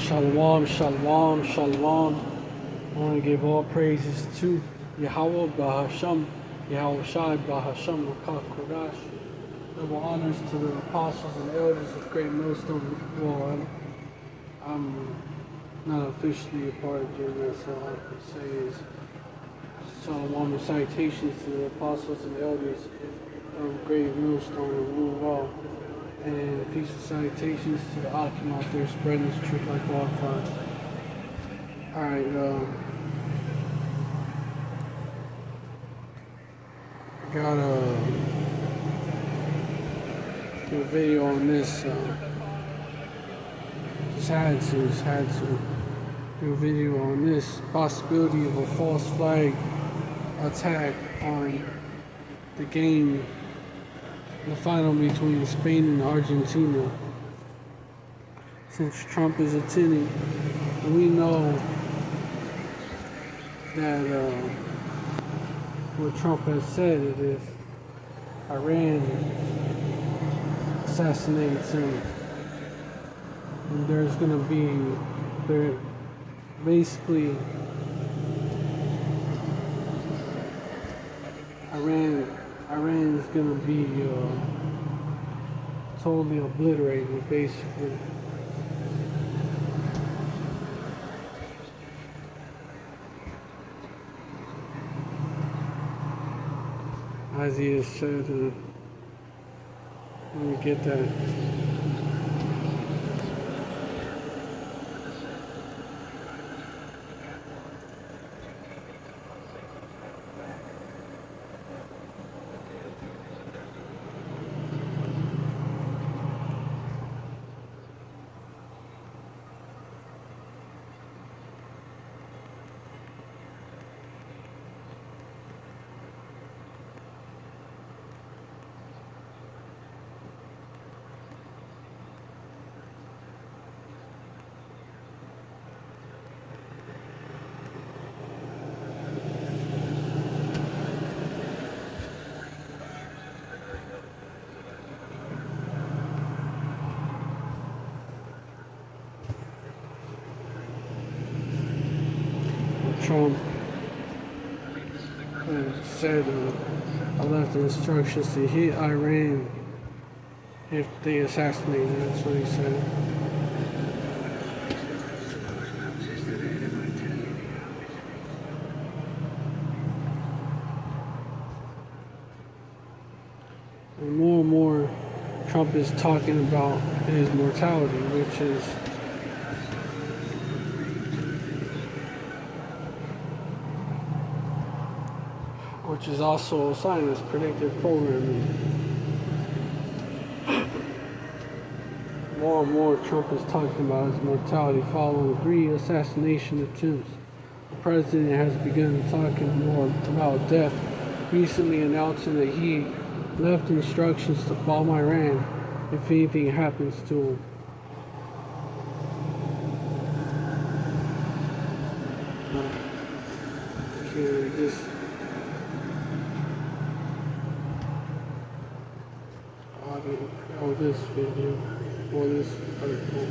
Shalom, shalom, shalom. I want to give all praises to Yahweh, Bahasham, Yahweh Shai, Bahasham, Rakah Kodash. Double honors to the apostles and elders of Great Millstone. Well, I'm not officially a part of JMS, so all I can say is shalom and salutations to the apostles and elders of Great Millstone and Rule Well. And peace and salutations to the Akim out there spreading this truth like wildfire. Alright, I got do a video on this. Just had to do a video on this possibility of a false flag attack on the game, the final between Spain and Argentina. Since Trump is attending, we know that what Trump has said is if Iran assassinates him, and there's going to be, basically, Iran is going to be totally obliterated, basically. As he has said, let me get that. Trump said I left the instructions to hit Iran if they assassinate him. That's what he said. And more, Trump is talking about his mortality, which is also a sign of predictive programming. More and more, Trump is talking about his mortality following 3 assassination attempts. The president has begun talking more about death, recently announcing that he left instructions to bomb Iran if anything happens to him. Okay, this video or this article.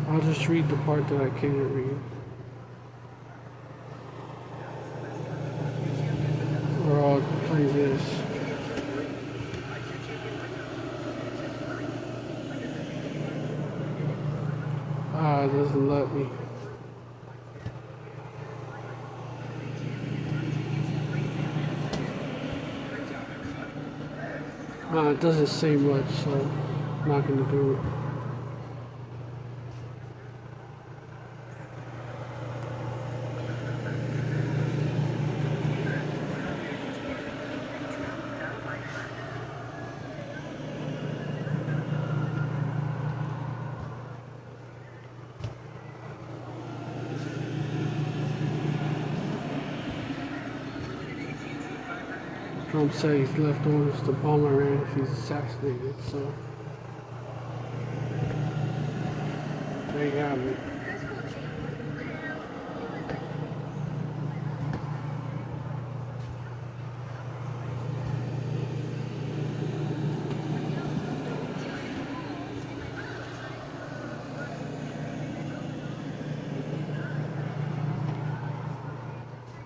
I'll just read the part that I can't read. Or I'll play this. It doesn't let me. It doesn't say much, so I'm not going to do it. Trump said he's left orders to bomb Iran if he's assassinated, so there you have it.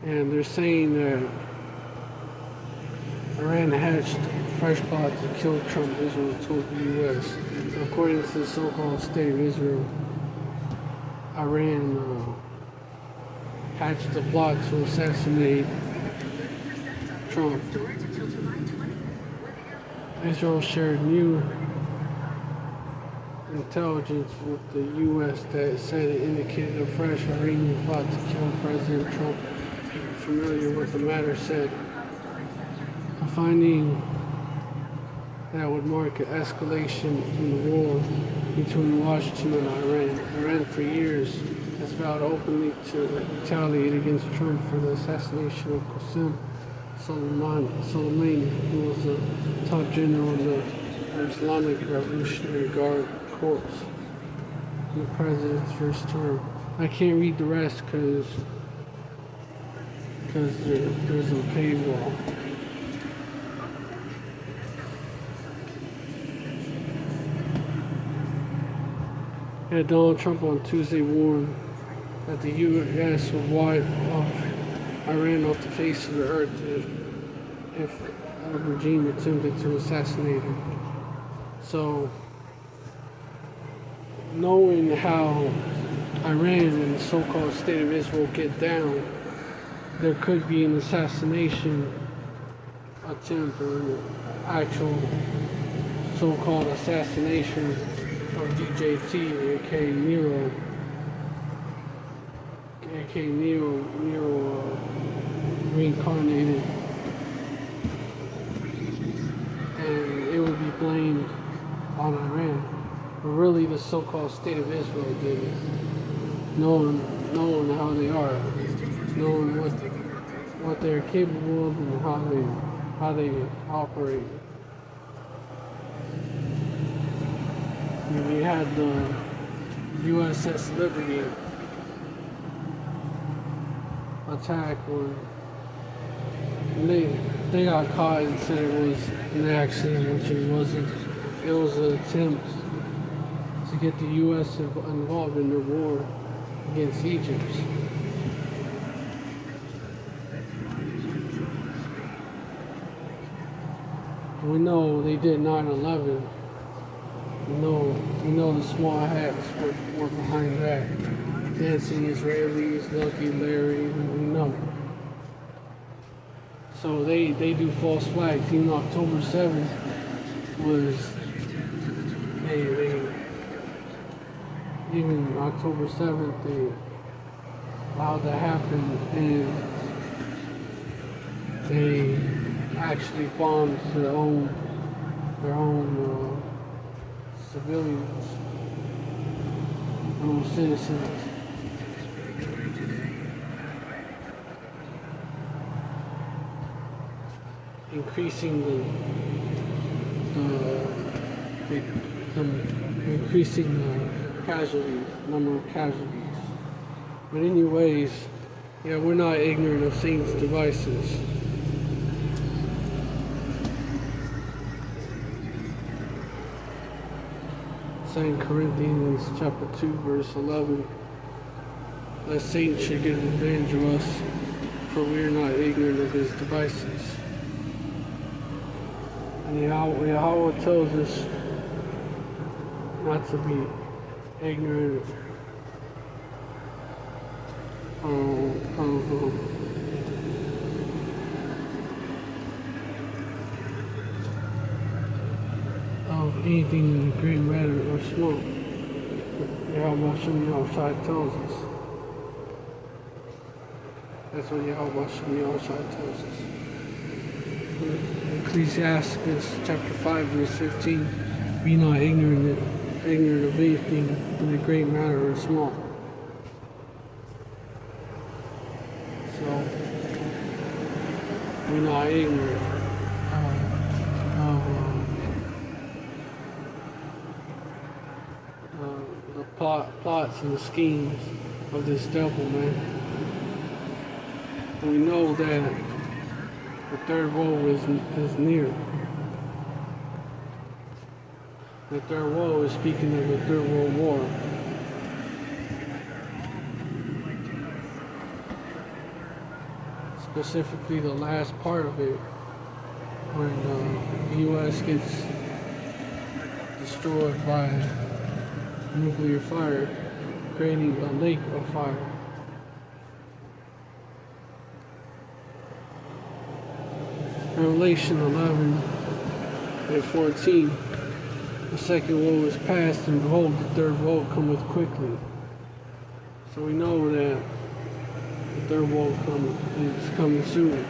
And they're saying that Iran hatched fresh plot to kill Trump, Israel told the U.S. According to the so-called State of Israel, Iran hatched a plot to assassinate Trump. Israel shared new intelligence with the U.S. that said it indicated a fresh Iranian plot to kill President Trump. People familiar with the matter said a finding that would mark an escalation in the war between Washington and Iran. Iran for years has vowed openly to retaliate against Trump for the assassination of Qasem Soleimani, who was a top general in the Islamic Revolutionary Guard Corps in the president's first term. I can't read the rest because there's a paywall. Donald Trump on Tuesday warned that the U.S. would wipe Iran off the face of the earth if a regime attempted to assassinate him. So, knowing how Iran and the so-called State of Israel get down, there could be an assassination attempt or an actual so-called assassination of DJT, aka Nero, reincarnated, and it would be blamed on Iran. But really, the so-called State of Israel did it, knowing how they are, knowing what they're capable of and how they operate. We had the USS Liberty attack when they got caught and said it was an accident, which it wasn't. It was an attempt to get the U.S. involved in their war against Egypt. We know they did 9/11. We know the small hats were behind that. Dancing Israelis, Lucky Larry, we know. So they do false flags. Even October 7th was, even October 7th, they allowed that happen, and they actually bombed their own civilians, their own citizens. Increasing the number of casualties. But anyways, yeah, we're not ignorant of Satan's devices. Second Corinthians chapter 2, verse 11. Lest Satan should get advantage of us, for we are not ignorant of his devices. And Yahweh tells us not to be ignorant of anything in great matter or small. Yahweh tells us. That's what Yahweh tells us. Ecclesiastes chapter 5 verse 15, be not ignorant of anything in a great matter or small. So we're not ignorant of the plots and the schemes of this devil, man. And we know that the third woe is near. The third woe is speaking of the Third World War. specifically the last part of it, when the U.S. gets destroyed by nuclear fire, creating a lake of fire. Revelation 11 and 14. The second woe is past, and behold, the third woe cometh quickly. So we know that the third woe is coming soon.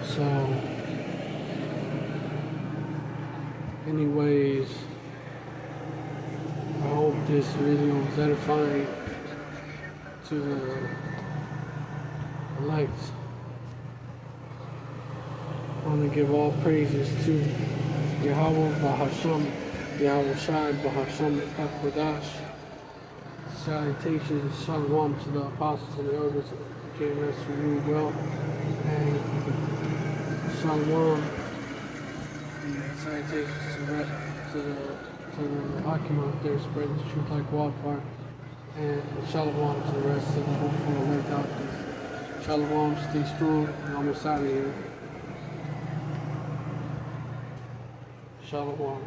So, anyways, I hope this video is edifying to the elect. I want to give all praises to Yahweh Bahasham, Yahweh Shai Bahasham Kakwadash. Salutations, Shalom to the apostles and the elders of KMS who rule well. And Shalom, and salutations to the Hakim out there spreading the truth like wildfire. And Shalom to the rest of the hopeful elect out there. Shalom, stay strong, and I'm out of here. Shalom.